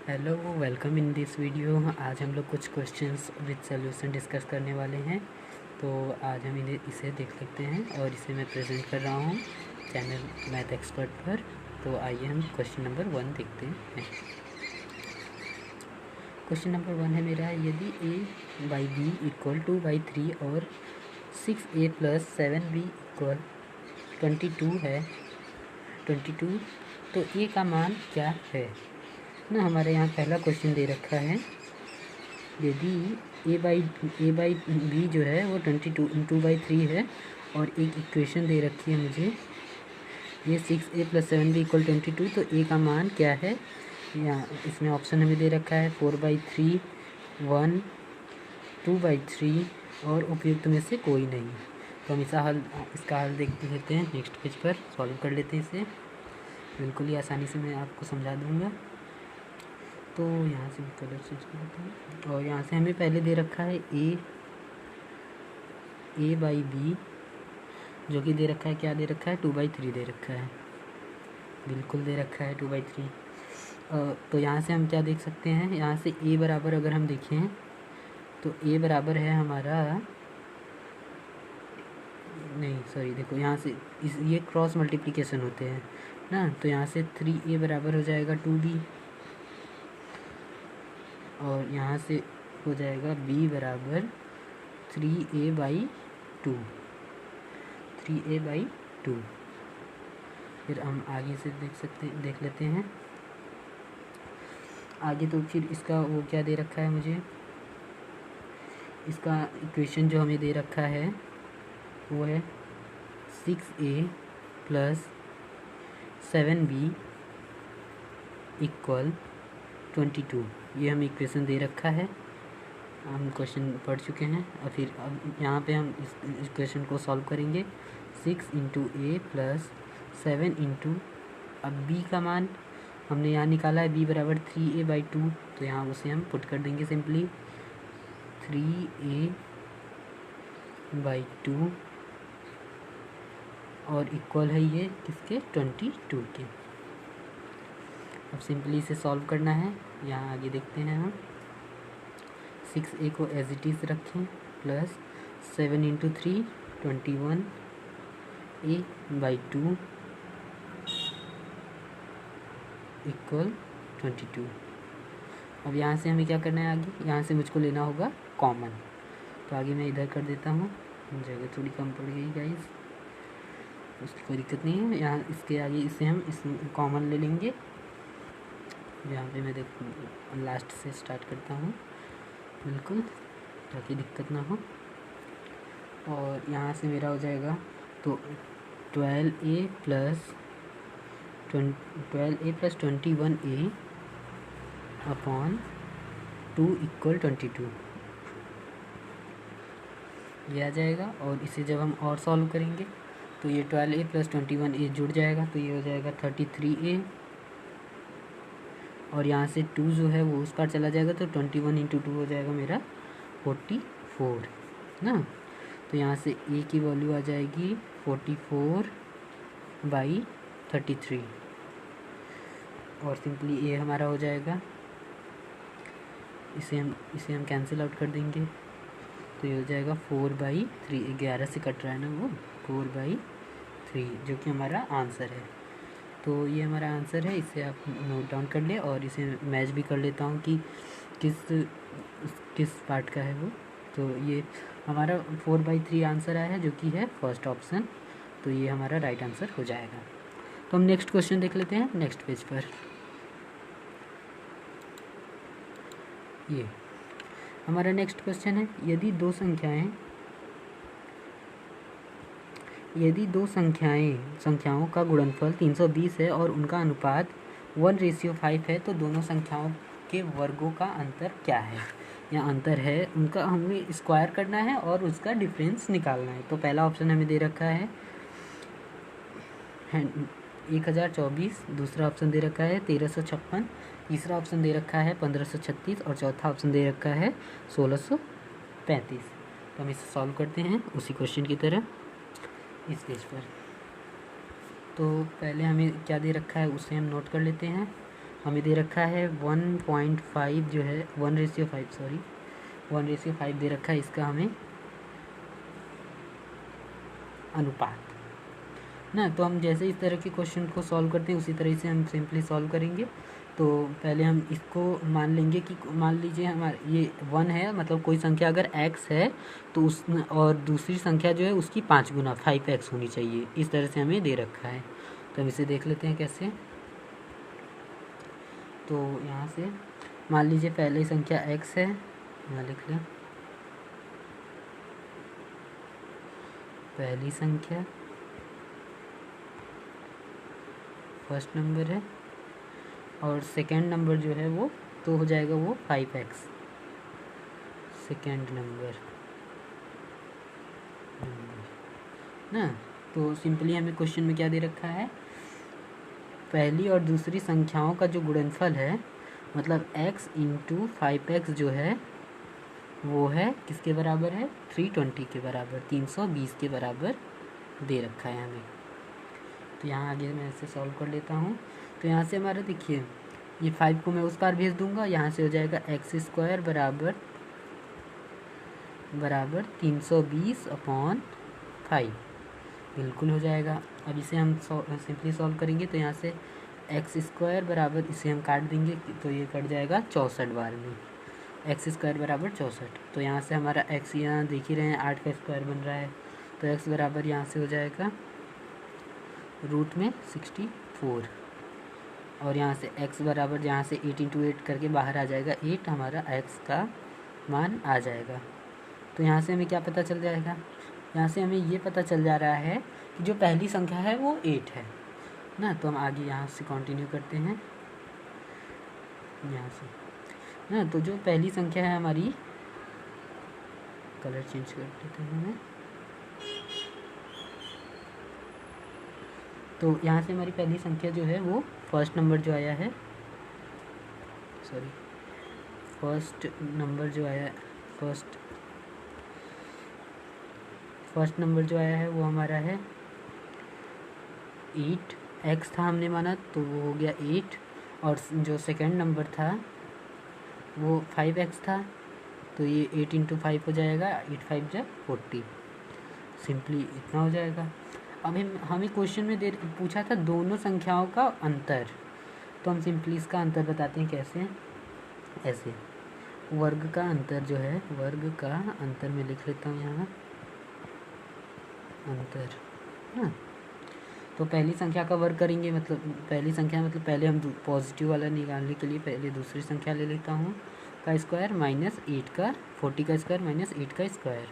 Hello, welcome in this video. आज हम लोग कुछ क्वेश्चंस विद सॉल्यूशन डिस्कस करने वाले हैं। तो आज हम इसे देख लेते हैं और इसे मैं प्रेजेंट कर रहा हूँ चैनल मैथ एक्सपर्ट पर। तो आइए हम क्वेश्चन नंबर 1 देखते हैं। क्वेश्चन नंबर 1 है मेरा, यदि a/b इक्वल 2/3 और 6a + 7b इक्वल 22 है 22 तो a का मान क्या है ना। हमारे यहाँ पहला क्वेश्चन दे रखा है, यदि a/b जो है वो 2/3 है और एक इक्वेशन दे रखी है मुझे, ये 6a + 7b इक्वल 22, तो a का मान क्या है। यहाँ इसमें ऑप्शन हमें दे रखा है 4/3, 1, 2/3 और उपयुक्त में से कोई नहीं। तो हम इसका हल देख लेते हैं। नेक्स्ट पेज पर सॉल्व कर लेते हैं इसे। बिल्कुल ही आसानी से मैं आपको समझा दूँगा। तो यहाँ से कलर चेंज कर देते हैं और यहाँ से हमें पहले दे रखा है a/b, जो कि दे रखा है, क्या दे रखा है, 2/3 दे रखा है। बिल्कुल दे रखा है 2/3। तो यहाँ से हम क्या देख सकते हैं, यहाँ से a बराबर अगर हम देखें तो a बराबर है हमारा, नहीं सॉरी, देखो यहाँ से ये क्रॉस मल्टीप्लिकेशन होते हैं ना। तो यहाँ से 3a बराबर हो जाएगा 2b और यहाँ से हो जाएगा b बराबर 3a/2। फिर हम आगे से देख लेते हैं आगे। तो फिर इसका वो क्या दे रखा है मुझे, इसका इक्वेशन जो हमें दे रखा है वो है 6a + 7b इक्वल 22। ये हमें इक्वेशन दे रखा है, हम क्वेश्चन पढ़ चुके हैं। और फिर अब यहाँ पे हम इस इक्वेशन को सॉल्व करेंगे। 6 × a + 7 × अब b का मान हमने यहाँ निकाला है, b बराबर 3a/2, तो यहाँ उसे हम पुट कर देंगे सिंपली 3a/2 और इक्वल है ये किसके, 22 के। अब सिंपली इसे सॉल्व करना है। यहाँ आगे देखते हैं हम, 6a को एज इट इज़ रखें प्लस 7 × 3 21a/2 इक्वल 22। अब यहाँ से हमें क्या करना है, आगे यहाँ से मुझको लेना होगा कॉमन। तो आगे मैं इधर कर देता हूँ, जगह थोड़ी कम पड़ गई गाइस, उसकी कोई दिक्कत नहीं है। यहाँ इसके आगे इसे हम इस कॉमन ले लेंगे। यहाँ पे मैं लास्ट से स्टार्ट करता हूँ बिल्कुल, ताकि दिक्कत ना हो। और यहाँ से मेरा हो जाएगा तो 12a + 21a/2 इक्वल 22 ये आ जाएगा। और इसे जब हम और सॉल्व करेंगे तो ये 12a + 21a जुड़ जाएगा, तो ये हो जाएगा 33a। और यहाँ से 2 जो है वो उस पार चला जाएगा, तो 21 × 2 हो जाएगा मेरा 44 ना। तो यहाँ से a की वैल्यू आ जाएगी 44/33 और सिंपली a हमारा हो जाएगा। इसे हम कैंसिल आउट कर देंगे, तो ये हो जाएगा 4/3। 11 से कट रहा है ना वो, 4/3 जो कि हमारा आंसर है। तो ये हमारा आंसर है, इसे आप नोट डाउन कर ले और इसे मैच भी कर लेता हूँ कि किस पार्ट का है वो। तो ये हमारा 4/3 आंसर आया है, जो कि है फर्स्ट ऑप्शन। तो ये हमारा राइट आंसर हो जाएगा। तो हम नेक्स्ट क्वेश्चन देख लेते हैं नेक्स्ट पेज पर। ये हमारा नेक्स्ट क्वेश्चन है, यदि दो संख्याओं का गुणनफल 320 है और उनका अनुपात 1:5 है, तो दोनों संख्याओं के वर्गों का अंतर क्या है। यहाँ अंतर है, उनका हमें स्क्वायर करना है और उसका डिफरेंस निकालना है। तो पहला ऑप्शन हमें दे रखा है 1024, दूसरा ऑप्शन दे रखा है 1356, तीसरा ऑप्शन दे रखा है 1536 और चौथा ऑप्शन दे रखा है 1635। तो हम इसे सॉल्व करते हैं उसी क्वेश्चन की तरह इस पेज पर। तो पहले हमें क्या दे रखा है उसे हम नोट कर लेते हैं। हमें दे रखा है 1.5 जो है 1:5 सॉरी 1:5 दे रखा है इसका हमें अनुपात ना। तो हम जैसे इस तरह के क्वेश्चन को सॉल्व करते हैं उसी तरह से हम सिंपली सॉल्व करेंगे। तो पहले हम इसको मान लेंगे कि मान लीजिए हमारा ये 1 है, मतलब कोई संख्या अगर x है तो उस और दूसरी संख्या जो है उसकी 5 गुना 5x होनी चाहिए। इस तरह से हमें दे रखा है। तो हम इसे देख लेते हैं कैसे। तो यहाँ से मान लीजिए पहली संख्या x है, यहाँ लिख लें पहली संख्या फर्स्ट नंबर है, और सेकंड नंबर जो है वो तो हो जाएगा वो 5x सेकंड नंबर ना। तो सिंपली हमें क्वेश्चन में क्या दे रखा है, पहली और दूसरी संख्याओं का जो गुणनफल है मतलब x इंटू 5x जो है वो है किसके बराबर है 320 के बराबर 320 के बराबर दे रखा है हमें। तो यहाँ आगे मैं इसे सॉल्व कर लेता हूँ। तो यहाँ से हमारा देखिए ये 5 को मैं उस पार भेज दूंगा, यहाँ से हो जाएगा x² बराबर 320/5 बिल्कुल हो जाएगा। अब इसे हम सिंपली सॉल्व करेंगे तो यहाँ से x² बराबर इसे हम काट देंगे तो ये कट जाएगा 64 बार में, x² बराबर 64। तो यहाँ से हमारा x यहाँ देख ही रहे हैं 8 का स्क्वायर बन रहा है, तो x बराबर यहाँ से हो जाएगा रूट में 64, और यहाँ से x बराबर यहाँ से 8 × 8 करके बाहर आ जाएगा 8, हमारा x का मान आ जाएगा। तो यहाँ से हमें क्या पता चल जाएगा, यहाँ से हमें ये पता चल जा रहा है कि जो पहली संख्या है वो 8 है ना। तो हम आगे यहाँ से कंटिन्यू करते हैं यहाँ से ना। तो जो पहली संख्या है हमारी, कलर चेंज कर देते हैं हमें, तो यहाँ से हमारी पहली संख्या जो है वो फर्स्ट नंबर जो आया है फर्स्ट नंबर जो आया है वो हमारा है 8, x था हमने माना तो वो हो गया 8, और जो सेकंड नंबर था वो 5x था तो ये 8 × 5 हो जाएगा, 8 × 5 = 40, सिंपली इतना हो जाएगा। अब हमें क्वेश्चन में पूछा था दोनों संख्याओं का अंतर, तो हम सिंपली इसका अंतर बताते हैं कैसे, ऐसे वर्ग का अंतर जो है, वर्ग का अंतर में लिख लेता हूँ यहाँ अंतर हाँ। तो पहली संख्या का वर्ग करेंगे, मतलब पहली संख्या मतलब पहले हम पॉजिटिव वाला निकालने के लिए पहले दूसरी संख्या ले लेता हूँ का स्क्वायर माइनस 8 का 40 का स्क्वायर माइनस 8 का स्क्वायर,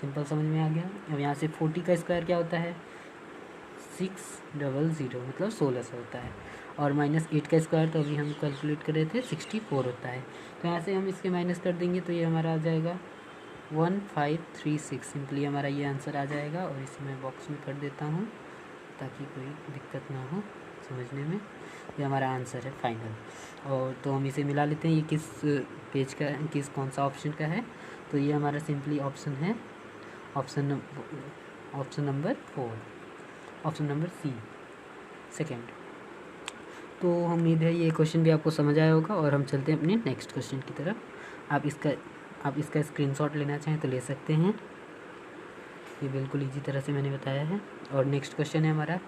सिंपल समझ में आ गया। अब यहाँ से 40 का स्क्वायर क्या होता है 600 मतलब 1600 होता है, और माइनस 8 का स्क्वायर तो अभी हम कैलकुलेट कर रहे थे 64 होता है। तो यहाँ से हम इसके माइनस कर देंगे तो ये हमारा आ जाएगा 1536, सिंपली हमारा ये आंसर आ जाएगा। और इसे मैं बॉक्स में कर देता हूँ ताकि कोई दिक्कत ना हो समझने में। ये हमारा आंसर है फाइनल। और तो हम इसे मिला लेते हैं, ये किस पेज का कौन सा ऑप्शन का है, तो ये हमारा सिंपली ऑप्शन है option number 4, option number C second. तो उम्मीद है ये क्वेश्चन भी आपको समझ आया होगा, और हम चलते हैं अपने नेक्स्ट क्वेश्चन की तरफ। आप इसका स्क्रीनशॉट लेना चाहें तो ले सकते हैं, ये बिल्कुल इजी तरह से मैंने बताया है। और नेक्स्ट क्वेश्चन है हमारा,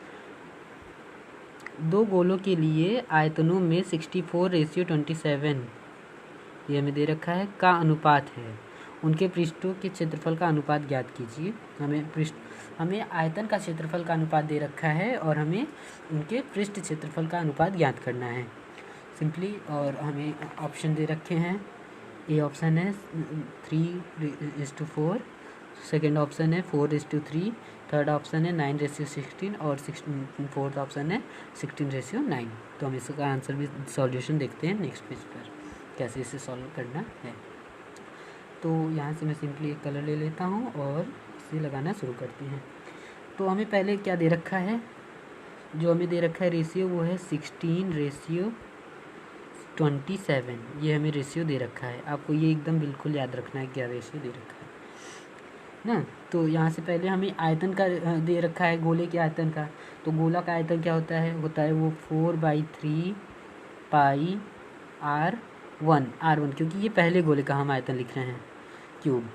दो गोलों के लिए आयतनों में 64:27 ये हमें दे रखा है का अनुपात है, उनके पृष्ठों के क्षेत्रफल का अनुपात ज्ञात कीजिए। हमें आयतन का क्षेत्रफल का अनुपात दे रखा है और हमें उनके पृष्ठ क्षेत्रफल का अनुपात ज्ञात करना है सिंपली। और हमें ऑप्शन दे रखे हैं, ए ऑप्शन है 3:4, सेकेंड ऑप्शन है 4:3, थर्ड ऑप्शन है 9:16 और फोर्थ ऑप्शन है 16:9। तो हम इसका आंसर भी सॉल्यूशन देखते हैं नेक्स्ट पेज पर कैसे इसे सॉल्व करना है। तो यहाँ से मैं सिंपली एक कलर ले लेता हूँ और इसे लगाना शुरू करते हैं। तो हमें पहले क्या दे रखा है, जो हमें दे रखा है रेशियो वो है 16:27, ये हमें रेशियो दे रखा है। आपको ये एकदम बिल्कुल याद रखना है क्या रेशियो दे रखा है ना। तो यहाँ से पहले हमें आयतन का दे रखा है, गोले के आयतन का। तो गोला का आयतन क्या होता है वो 4/3 पाई R1 क्योंकि ये पहले गोले का हम आयतन लिख रहे हैं क्यूब,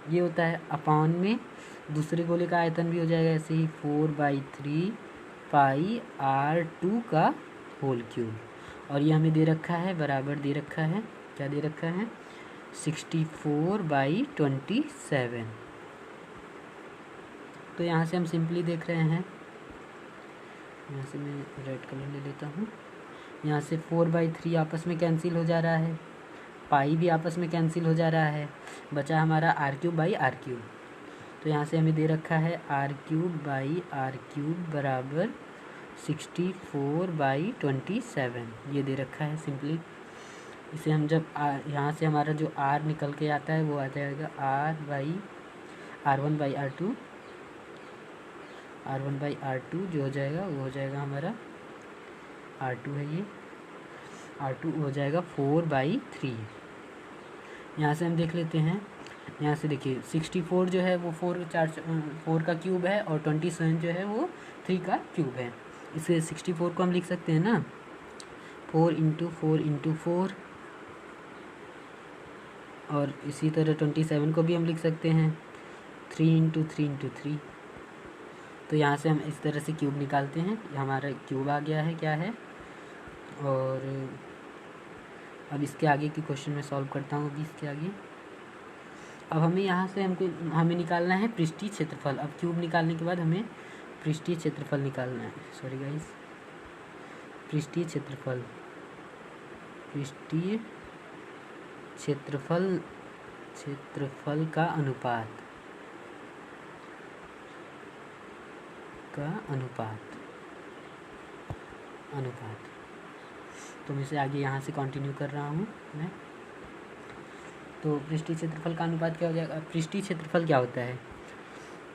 ये होता है अपॉन में दूसरे गोले का आयतन भी हो जाएगा ऐसे ही 4/3 पाई R2 का होल क्यूब। और ये हमें दे रखा है बराबर दे रखा है, क्या दे रखा है 64/27। तो यहाँ से हम सिंपली देख रहे हैं, यहाँ से मैं रेड कलर ले लेता हूँ, यहाँ से 4/3 आपस में कैंसिल हो जा रहा है, पाई भी आपस में कैंसिल हो जा रहा है, बचा हमारा R3/R3। तो यहाँ से हमें दे रखा है R3/R3 बराबर 64/27, ये दे रखा है सिंपली। इसे हम जब यहाँ से हमारा जो R निकल के आता है वो आ जाएगा R1/R2 जो हो जाएगा वो हो जाएगा हमारा R2 है, ये R2 हो जाएगा 4/3। यहाँ से हम देख लेते हैं, यहाँ से देखिए 64 जो है वो 4 का क्यूब है और 27 जो है वो 3 का क्यूब है। इसे 64 को हम लिख सकते हैं ना 4 × 4 × 4, और इसी तरह 27 को भी हम लिख सकते हैं 3 × 3 × 3। तो यहाँ से हम इस तरह से क्यूब निकालते हैं, हमारा क्यूब आ गया है क्या है। और अब इसके आगे की क्वेश्चन में सॉल्व करता हूँ। अभी इसके आगे अब हमें यहाँ से हमें निकालना है पृष्ठीय क्षेत्रफल। अब क्यूब निकालने के बाद हमें पृष्ठीय क्षेत्रफल निकालना है, सॉरी गाइस, पृष्ठीय क्षेत्रफल क्षेत्रफल का अनुपात तो मैं इसे आगे यहाँ से कंटिन्यू कर रहा हूँ मैं। तो पृष्ठीय क्षेत्रफल का अनुपात क्या हो जाएगा, पृष्ठीय क्षेत्रफल क्या होता है,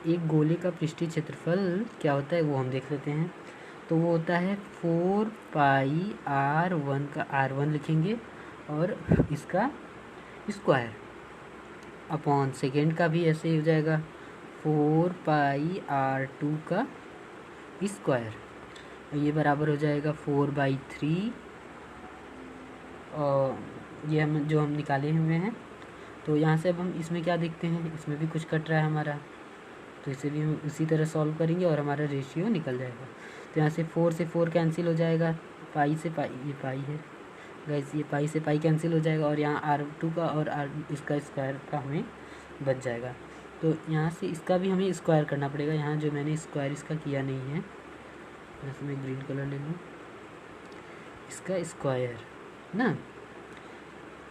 एक गोले का पृष्ठीय क्षेत्रफल क्या होता है वो हम देख लेते हैं। तो वो होता है 4 पाई R1 का R1 लिखेंगे और इसका स्क्वायर अपॉन सेकेंड का भी ऐसे ही हो जाएगा 4 पाई R2 का स्क्वायर, ये बराबर हो जाएगा 4/3। और ये हम निकाले हुए हैं। तो यहाँ से अब हम इसमें क्या देखते हैं, इसमें भी कुछ कट रहा है हमारा, तो इसे भी हम उसी तरह सॉल्व करेंगे और हमारा रेशियो निकल जाएगा। तो यहाँ से 4 से 4 कैंसिल हो जाएगा, पाई से पाई, ये पाई है गाइस, ये पाई से पाई कैंसिल हो जाएगा और यहाँ R2 का और इसका स्क्वायर का हमें बच जाएगा। तो यहाँ से इसका भी हमें स्क्वायर करना पड़ेगा, यहाँ जो मैंने स्क्वायर इसका किया नहीं है, यहाँ से मैं ग्रीन कलर ले लूँ, इसका स्क्वायर ना,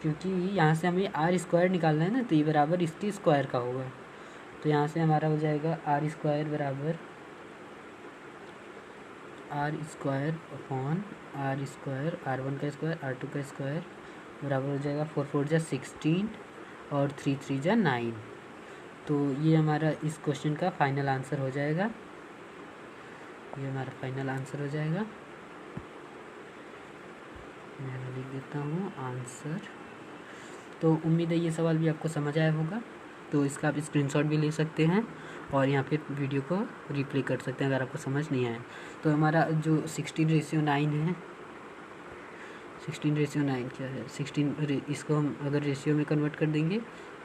क्योंकि यहाँ से हमें R² निकालना है ना, तो ये बराबर इसके स्क्वायर का होगा। तो यहाँ से हमारा हो जाएगा R² बराबर R² अपॉन R², R1 का स्क्वायर R2 का स्क्वायर बराबर हो जाएगा 4 4 जा 16 और 3 3 जा 9। तो ये हमारा इस क्वेश्चन का फाइनल आंसर हो जाएगा, ये हमारा फाइनल आंसर हो जाएगा। मैं लिख देता हूँ आंसर। तो उम्मीद है ये सवाल भी आपको समझ आया होगा। तो इसका आप स्क्रीनशॉट भी ले सकते हैं और यहाँ पे वीडियो को रिप्ले कर सकते हैं अगर आपको समझ नहीं आया। तो हमारा जो 16:9 है, 16:9 क्या है, 16 इसको हम अगर रेशियो में कन्वर्ट कर देंगे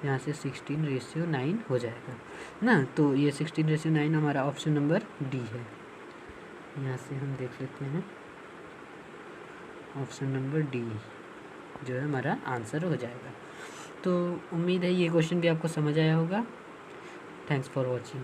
यहाँ से 16:9 हो जाएगा ना। तो ये 16:9 हमारा ऑप्शन नंबर डी है। यहाँ से हम देख लेते हैं ऑप्शन नंबर डी जो है हमारा आंसर हो जाएगा। तो उम्मीद है ये क्वेश्चन भी आपको समझ आया होगा। Thanks for watching.